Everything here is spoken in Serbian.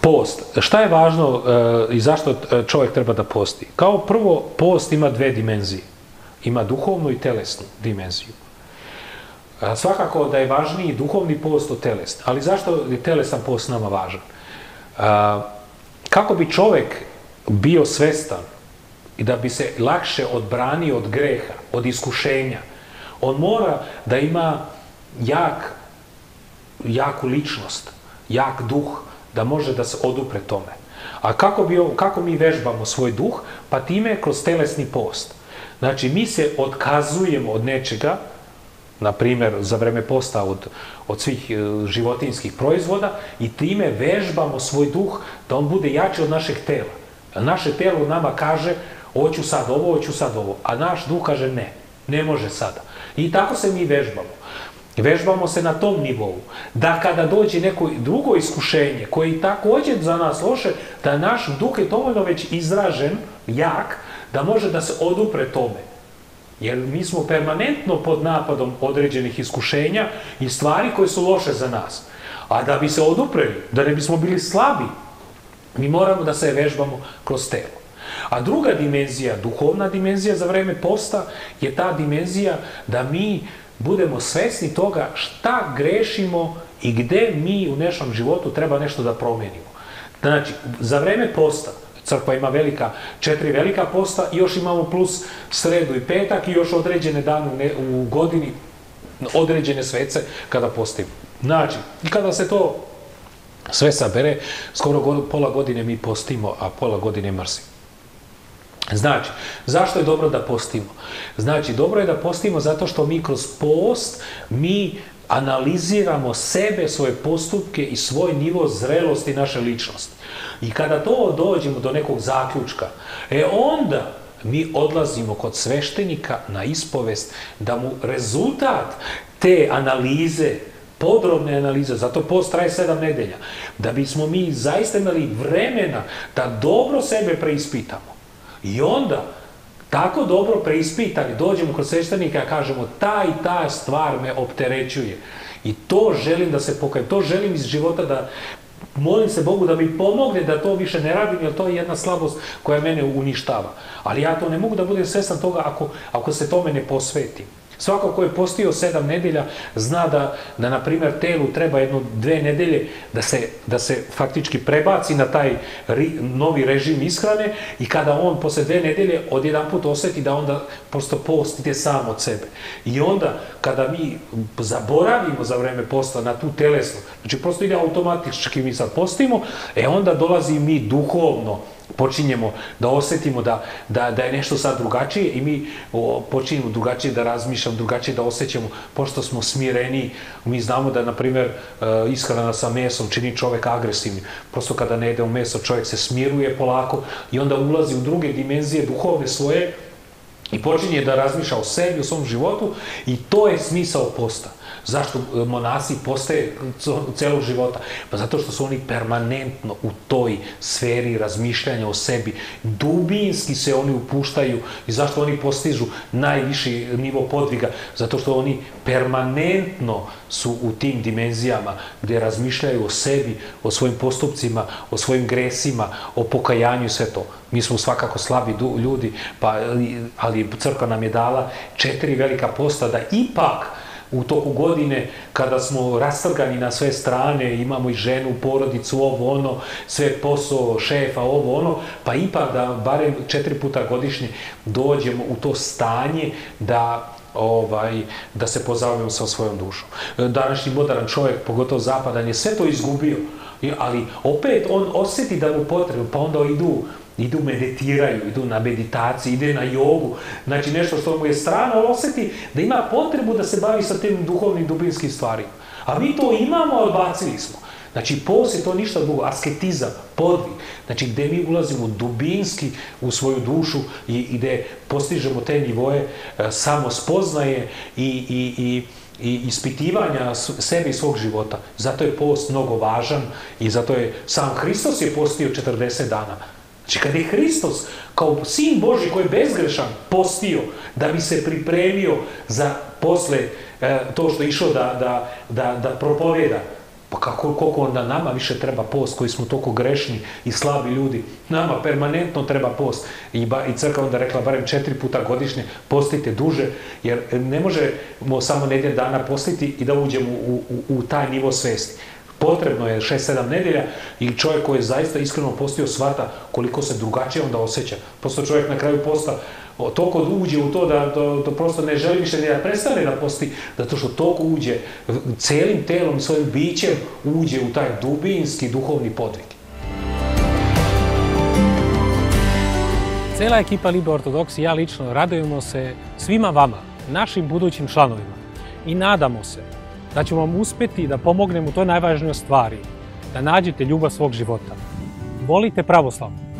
Post. Šta je važno i zašto čovjek treba da posti? Kao prvo, post ima dve dimenzije. Ima duhovnu i telesnu dimenziju. Svakako da je važniji duhovni post od telesni. Ali zašto je telesan post nama važan? Kako bi čovjek bio svestan i da bi se lakše odbranio od greha, od iskušenja, on mora da ima jaku ličnost, jak duh, da može da se odupre tome. A kako mi vežbamo svoj duh? Pa time kroz telesni post. Znači, mi se otkazujemo od nečega, na primjer, za vreme posta od svih životinjskih proizvoda i time vežbamo svoj duh da on bude jači od našeg tela. Naše telo nama kaže, hoću sad ovo, a naš duh kaže ne može sada. I tako se mi vežbamo. Vežbamo se na tom nivou, da kada dođe neko drugo iskušenje, koje je također za nas loše, da naš duh je dovoljno već izražen, jak, da može da se odupre tome. Jer mi smo permanentno pod napadom određenih iskušenja i stvari koje su loše za nas. A da bi se odupreli, da ne bismo bili slabi, mi moramo da se vežbamo kroz telo. A druga dimenzija, duhovna dimenzija za vreme posta, je ta dimenzija da mi budemo svesni toga šta grešimo i gde mi u našem životu treba nešto da promenimo. Znači, za vreme posta, crkva ima 4 velika posta i još imamo plus sredu i petak i još određene dane u godini, određene svece kada postimo. Znači, i kada se to sve sabere, skoro pola godine mi postimo, a pola godine mrsimo. Znači, zašto je dobro da postimo? Znači, dobro je da postimo zato što mi kroz post, mi analiziramo sebe, svoje postupke i svoj nivo zrelosti naše ličnosti. I kada to dođemo do nekog zaključka, onda mi odlazimo kod sveštenika na ispovest da mu rezultat te analize, podrobne analize, zato post traje 7 nedelja, da bismo mi zaista imali vremena da dobro sebe preispitamo. I onda, tako dobro preispitani, dođemo kod sveštenika i kažemo ta i ta stvar me opterećuje. I to želim da se pokajem, to želim iz života da molim se Bogu da mi pomogne da to više ne radim, jer to je jedna slabost koja mene uništava. Ali ja to ne mogu da budem svestan toga ako se tome ne posvetim. Svako ko je postio 7 nedelja zna da na primjer, telu treba 1-2 nedelje da se faktički prebaci na taj novi režim ishrane i kada on posle 2 nedelje odjedanput osjeti da onda prosto post ide sam od sebe. I onda kada mi zaboravimo za vreme posta na tu telesnu, znači prosto ide automatički mi sad postimo, onda dolazi mi duhovno, počinjemo da osjetimo da je nešto sad drugačije i mi počinjemo drugačije da razmišljamo, drugačije da osjećamo, pošto smo smireni. Mi znamo da, na primjer, ishrana sa mesom čini čovjek agresivnim. Prosto kada ne jede u meso, čovjek se smiruje polako i onda ulazi u druge dimenzije duhovne svoje i počinje da razmišlja o sebi, o svom životu i to je smisao posta. Zašto monasi postaje celog života? Pa zato što su oni permanentno u toj sferi razmišljanja o sebi. Dubinski se oni upuštaju i zašto oni postižu najviši nivo podviga? Zato što oni permanentno su u tim dimenzijama gdje razmišljaju o sebi, o svojim postupcima, o svojim gresima, o pokajanju i sve to. Mi smo svakako slabi ljudi, ali crkva nam je dala 4 velika posta da ipak u toku godine, kada smo rastrgani na sve strane, imamo i ženu, porodicu, ovo ono, sve posao, šefa, ovo ono, pa ipak da barem 4 puta godišnje dođemo u to stanje da se pozabavimo sa svojom dušom. Današnji modern čovjek, pogotovo zapadan, je sve to izgubio, ali opet on osjeti da mu potrebno, pa onda idu meditiraju, idu na meditaciju, ide na jogu, znači nešto što mu je strano, on osjeti da ima potrebu da se bavi sa tim duhovnim, dubinskim stvarima. A mi to imamo, ali bacili smo. Znači, post je to ništa drugo, asketizam, podvig, znači gdje mi ulazimo dubinski u svoju dušu i gdje postižemo te nivoje samospoznaje i ispitivanja sebe i svog života. Zato je post mnogo važan i zato je sam Hristos je postio 40 dana. Znači, kada je Hristos, kao Sin Božji koji je bezgrešan, postio da bi se pripremio za posle to što je išao da propovjeda, Pa koliko onda nama više treba post, koji smo toliko grešni i slabi ljudi. Nama permanentno treba post. I crkva onda rekla barem 4 puta godišnje postite duže, jer ne možemo samo nedelju dana postiti i da uđemo u taj nivo svesti. Potrebno je 6-7 nedelja i čovjek koji je zaista iskreno postio shvata koliko se drugačije onda osjeća. Prosto čovjek na kraju posta toliko uđe u to da prosto ne želi više da prestane da posti, zato što toliko uđe celim telom i svojim bićem uđe u taj dubinski duhovni podvig. Cela ekipa Libe Ortodoks i ja lično radujemo se svima vama, našim budućim članovima, i nadamo se da ćemo vam uspjeti da pomognemo u toj najvažnijoj stvari, da nađete ljubav svog života. Volite pravoslavno.